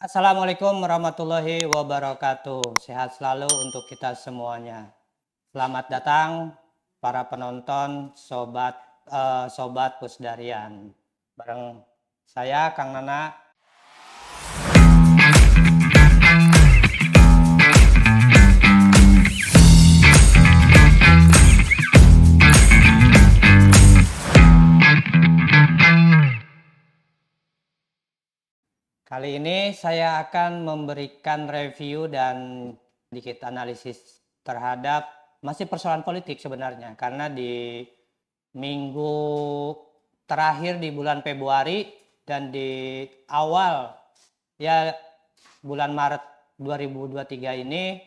Assalamualaikum warahmatullahi wabarakatuh. Sehat selalu untuk kita semuanya. Selamat datang para penonton sobat Pusdarian. Bareng saya Kang Nana. Kali ini saya akan memberikan review dan sedikit analisis terhadap masih persoalan politik sebenarnya. Karena di minggu terakhir di bulan Februari dan di awal bulan Maret 2023 ini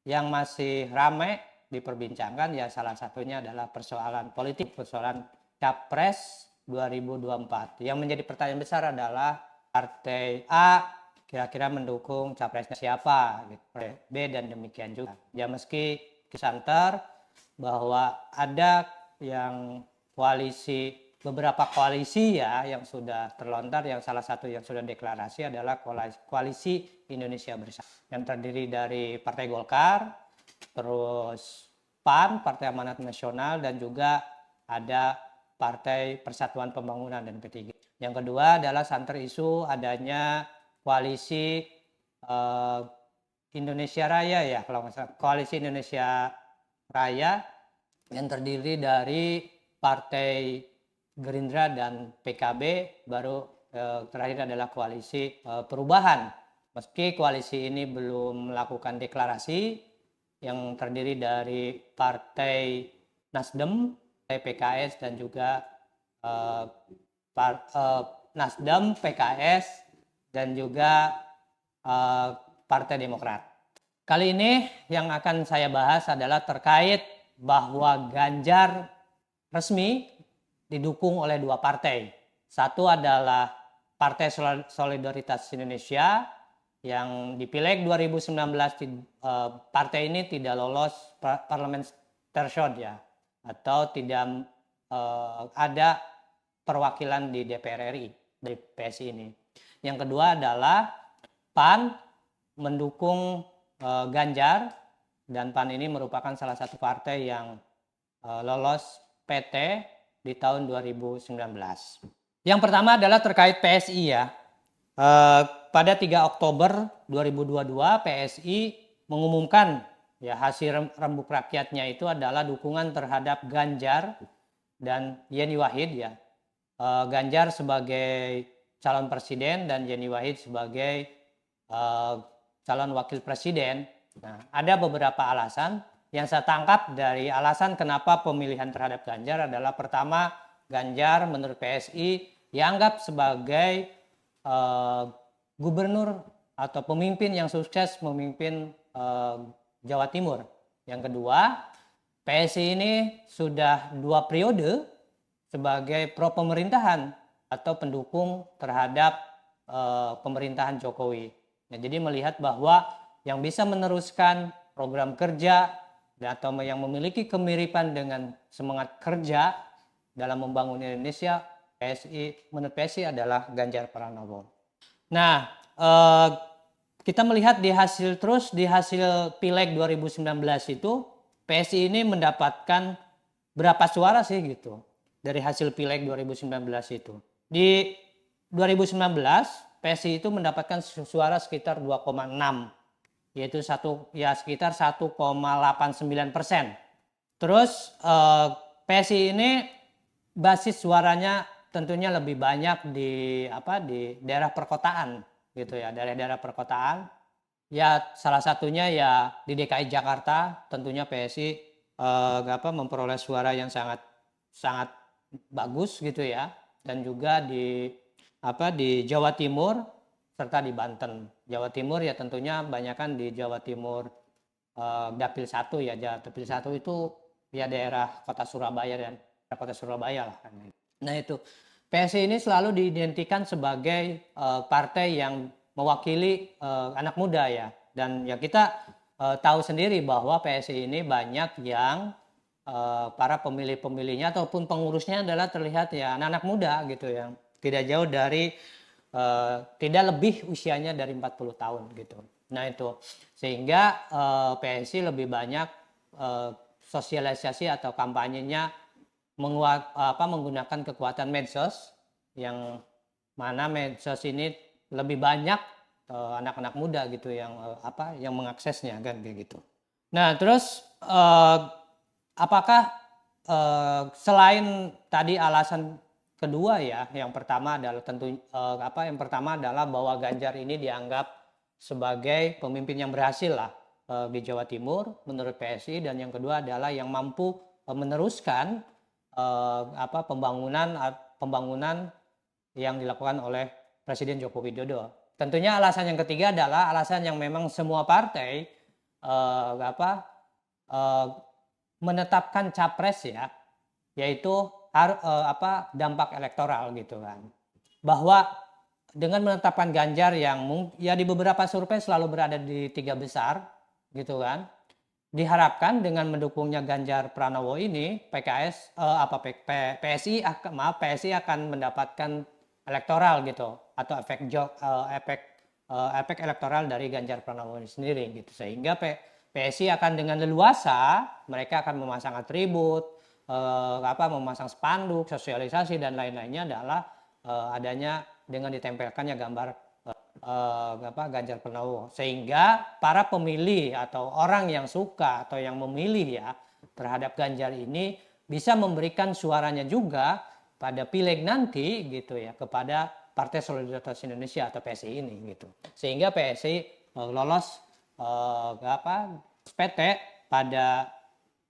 yang masih ramai diperbincangkan ya salah satunya adalah persoalan politik, persoalan Capres 2024. Yang menjadi pertanyaan besar adalah partai A kira-kira mendukung capresnya siapa, B dan demikian juga. Ya meski kesantar bahwa ada yang beberapa koalisi ya yang sudah terlontar, yang salah satu yang sudah deklarasi adalah koalisi Indonesia Bersatu yang terdiri dari Partai Golkar, terus PAN, Partai Amanat Nasional, dan juga ada Partai Persatuan Pembangunan dan P3. Yang kedua adalah santer isu adanya koalisi Indonesia Raya ya, kalau nggak salah, koalisi Indonesia Raya yang terdiri dari Partai Gerindra dan PKB, baru terakhir adalah koalisi Perubahan. Meski koalisi ini belum melakukan deklarasi, yang terdiri dari Partai Nasdem, Partai PKS, dan juga Nasdem, PKS, dan juga Partai Demokrat. Kali ini yang akan saya bahas adalah terkait bahwa Ganjar resmi didukung oleh dua partai. Satu adalah Partai Solidaritas Indonesia yang di Pileg 2019 partai ini tidak lolos parlemen threshold ya, atau tidak ada perwakilan di DPR RI dari PSI ini. Yang kedua adalah PAN mendukung Ganjar, dan PAN ini merupakan salah satu partai yang lolos PT di tahun 2019. Yang pertama adalah terkait PSI ya. Pada 3 Oktober 2022 PSI mengumumkan ya hasil rembuk rakyatnya itu adalah dukungan terhadap Ganjar dan Yeni Wahid ya. Ganjar sebagai calon presiden dan Yeni Wahid sebagai calon wakil presiden. Nah, ada beberapa alasan yang saya tangkap dari alasan kenapa pemilihan terhadap Ganjar adalah pertama, Ganjar menurut PSI dianggap sebagai gubernur atau pemimpin yang sukses memimpin Jawa Timur. Yang kedua, PSI ini sudah 2 periode sebagai pro pemerintahan atau pendukung terhadap pemerintahan Jokowi. Nah, jadi melihat bahwa yang bisa meneruskan program kerja atau yang memiliki kemiripan dengan semangat kerja dalam membangun Indonesia, menurut PSI adalah Ganjar Pranowo. Nah, kita melihat di hasil Pileg 2019 itu PSI ini mendapatkan berapa suara sih gitu dari hasil Pileg 2019 itu. Di 2019 PSI itu mendapatkan suara sekitar 2,6, yaitu sekitar 1,89%. Terus PSI ini basis suaranya tentunya lebih banyak di daerah perkotaan gitu ya, daerah-daerah perkotaan. Ya salah satunya ya di DKI Jakarta tentunya PSI memperoleh suara yang sangat bagus gitu ya, dan juga di Jawa Timur serta di Banten. Jawa Timur ya tentunya banyakkan di Jawa Timur Dapil 1 ya. Dapil 1 itu ya daerah Kota Surabaya dan Kota Surabaya lah kan. Nah, itu PSI ini selalu diidentikan sebagai partai yang mewakili anak muda ya. Dan ya kita tahu sendiri bahwa PSI ini banyak yang para pemilih-pemilihnya ataupun pengurusnya adalah terlihat ya anak-anak muda gitu, yang tidak jauh dari tidak lebih usianya dari 40 tahun gitu. Nah itu sehingga PSI lebih banyak sosialisasi atau kampanyenya menggunakan kekuatan medsos, yang mana medsos ini lebih banyak anak-anak muda gitu yang mengaksesnya kan kayak gitu. Nah terus apakah selain tadi alasan kedua ya, yang pertama adalah yang pertama adalah bahwa Ganjar ini dianggap sebagai pemimpin yang berhasil lah di Jawa Timur menurut PSI, dan yang kedua adalah yang mampu meneruskan pembangunan yang dilakukan oleh Presiden Joko Widodo. Tentunya alasan yang ketiga adalah alasan yang memang semua partai menetapkan capres ya, yaitu dampak elektoral gitu kan. Bahwa dengan menetapkan Ganjar yang ya di beberapa survei selalu berada di 3 besar gitu kan, diharapkan dengan mendukungnya Ganjar Pranowo ini PSI akan mendapatkan elektoral gitu, atau efek elektoral dari Ganjar Pranowo ini sendiri gitu, sehingga PSI akan dengan leluasa mereka akan memasang atribut, memasang spanduk, sosialisasi dan lain-lainnya adalah adanya dengan ditempelkannya gambar Ganjar Pranowo, sehingga para pemilih atau orang yang suka atau yang memilih ya terhadap Ganjar ini bisa memberikan suaranya juga pada pileg nanti gitu ya kepada Partai Solidaritas Indonesia atau PSI ini gitu, sehingga PSI lolos PT pada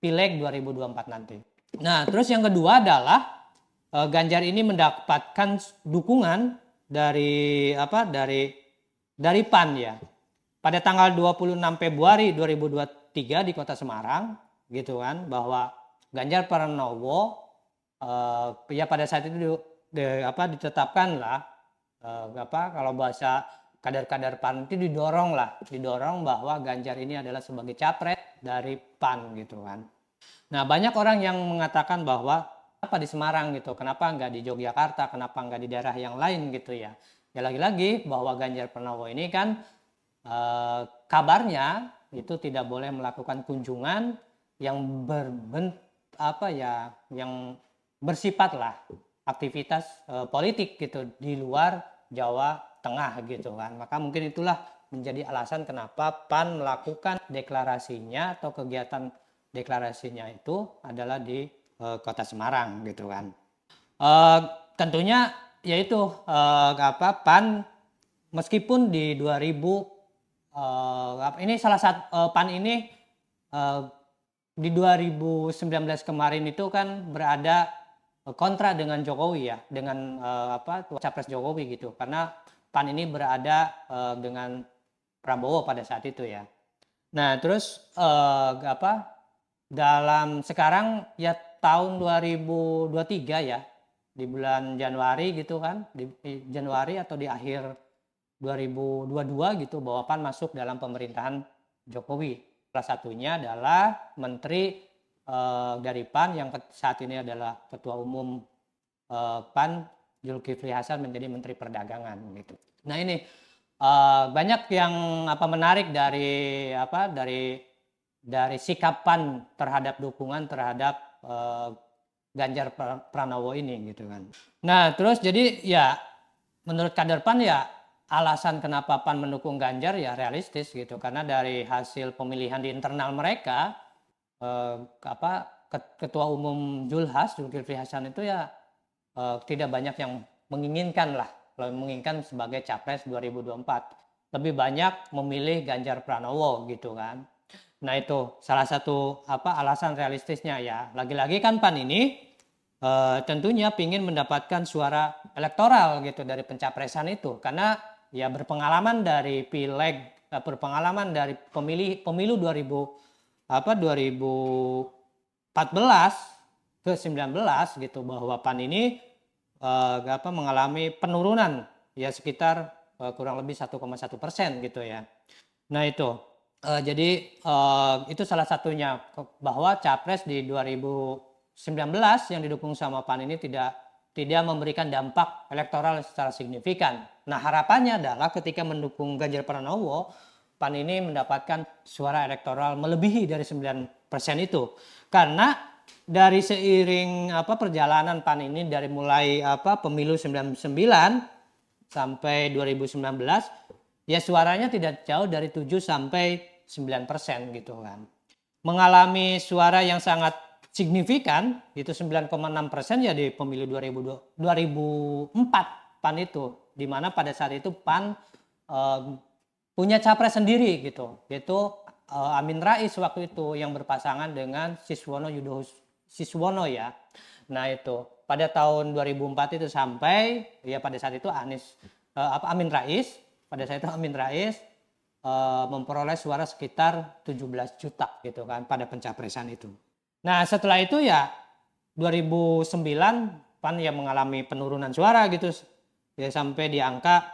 pileg 2024 nanti. Nah terus yang kedua adalah Ganjar ini mendapatkan dukungan dari PAN ya. Pada tanggal 26 Februari 2023 di Kota Semarang gitu kan, bahwa Ganjar Pranowo ya pada saat itu ditetapkan lah kalau bahasa kader-kader PAN itu didorong bahwa Ganjar ini adalah sebagai capres dari PAN gitu kan. Nah banyak orang yang mengatakan bahwa kenapa di Semarang gitu, kenapa nggak di Yogyakarta, kenapa nggak di daerah yang lain gitu ya. Ya lagi-lagi bahwa Ganjar Pranowo ini kan kabarnya itu tidak boleh melakukan kunjungan yang yang bersifat lah aktivitas politik gitu di luar Jawa Tengah gitu kan. Maka mungkin itulah menjadi alasan kenapa PAN melakukan deklarasinya atau kegiatan deklarasinya itu adalah di Kota Semarang gitu kan. Tentunya yaitu PAN meskipun di 2000 ini salah satu PAN ini di 2019 kemarin itu kan berada kontra dengan Jokowi ya, dengan capres Jokowi gitu, karena PAN ini berada dengan Prabowo pada saat itu ya. Nah terus dalam sekarang ya tahun 2023 ya, di bulan Januari gitu kan, di Januari atau di akhir 2022 gitu, bahwa PAN masuk dalam pemerintahan Jokowi. Salah satunya adalah menteri dari PAN yang saat ini adalah Ketua Umum PAN Zulkifli Hasan menjadi Menteri Perdagangan gitu. Nah ini banyak yang menarik dari sikap PAN terhadap dukungan terhadap Ganjar Pranowo ini gitu kan. Nah terus jadi ya menurut kader PAN ya alasan kenapa PAN mendukung Ganjar ya realistis gitu, karena dari hasil pemilihan di internal mereka Ketua Umum Zulkifli Hasan itu ya tidak banyak yang menginginkan sebagai capres 2024, lebih banyak memilih Ganjar Pranowo gitu kan. Nah itu salah satu alasan realistisnya ya. Lagi-lagi kan PAN ini tentunya ingin mendapatkan suara elektoral gitu dari pencapresan itu, karena ya berpengalaman dari pileg, berpengalaman dari pemilu 2014 ke 19 gitu, bahwa PAN ini mengalami penurunan ya sekitar kurang lebih 1,1% gitu ya. Nah itu jadi itu salah satunya, bahwa capres di 2019 yang didukung sama PAN ini tidak tidak memberikan dampak elektoral secara signifikan. Nah, harapannya adalah ketika mendukung Ganjar Pranowo, PAN ini mendapatkan suara elektoral melebihi dari 9% itu. Karena dari seiring perjalanan PAN ini dari mulai pemilu 99 sampai 2019, ya suaranya tidak jauh dari 7 sampai 9% gitu kan. Mengalami suara yang sangat signifikan itu 9,6% ya di pemilu 2004 PAN itu, di mana pada saat itu PAN punya capres sendiri gitu, yaitu Amin Rais waktu itu yang berpasangan dengan Siswono ya. Nah itu pada tahun 2004 itu sampai ya pada saat itu Amin Rais memperoleh suara sekitar 17 juta gitu kan pada pencapresan itu. Nah setelah itu ya 2009 PAN ya mengalami penurunan suara gitu ya sampai di angka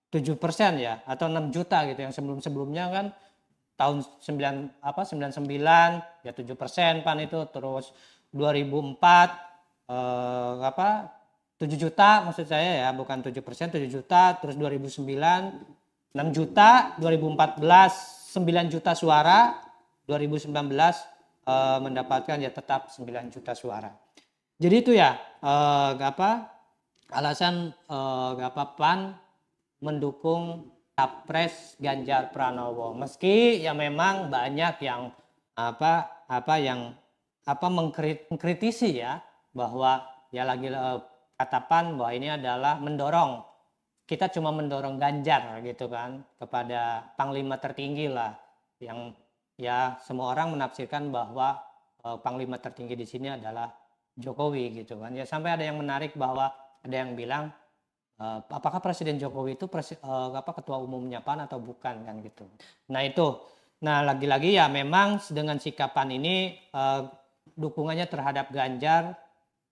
7% ya atau 6 juta gitu, yang sebelumnya kan tahun 99 ya 7% PAN itu, terus 2004 7 juta maksud saya ya, bukan 7%, 7 juta, terus 2009 6 juta, 2014 9 juta suara, 2019 mendapatkan ya tetap 9 juta suara. Jadi itu ya alasan PAN mendukung Capres Ganjar Pranowo. Meski ya memang banyak yang mengkritisi ya, bahwa ya lagi kata PAN bahwa ini adalah kita cuma mendorong Ganjar gitu kan kepada panglima tertinggi lah, yang ya semua orang menafsirkan bahwa panglima tertinggi di sini adalah Jokowi gitu kan. Ya sampai ada yang menarik bahwa ada yang bilang apakah Presiden Jokowi itu ketua umumnya PAN atau bukan kan gitu. Nah itu, nah lagi-lagi ya memang dengan sikap PAN ini dukungannya terhadap Ganjar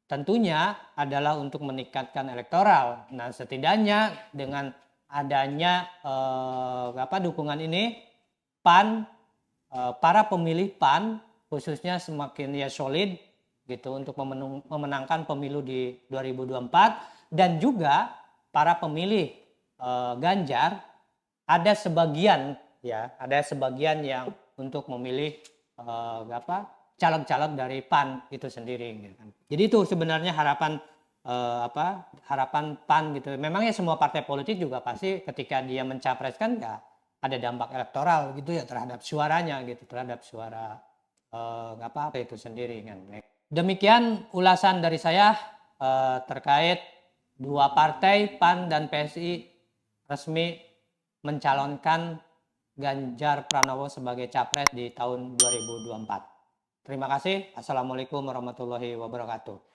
tentunya adalah untuk meningkatkan elektoral. Nah setidaknya dengan adanya dukungan ini PAN, para pemilih PAN khususnya semakin ya solid gitu untuk memenangkan pemilu di 2024, dan juga para pemilih Ganjar ada sebagian yang untuk memilih caleg-caleg dari PAN itu sendiri gitu kan. Jadi itu sebenarnya harapan PAN gitu. Memang ya semua partai politik juga pasti ketika dia mencapreskan ya ada dampak elektoral gitu ya terhadap suaranya gitu, terhadap suara itu sendiri kan. Demikian ulasan dari saya terkait dua partai PAN dan PSI resmi mencalonkan Ganjar Pranowo sebagai capres di tahun 2024. Terima kasih. Assalamualaikum warahmatullahi wabarakatuh.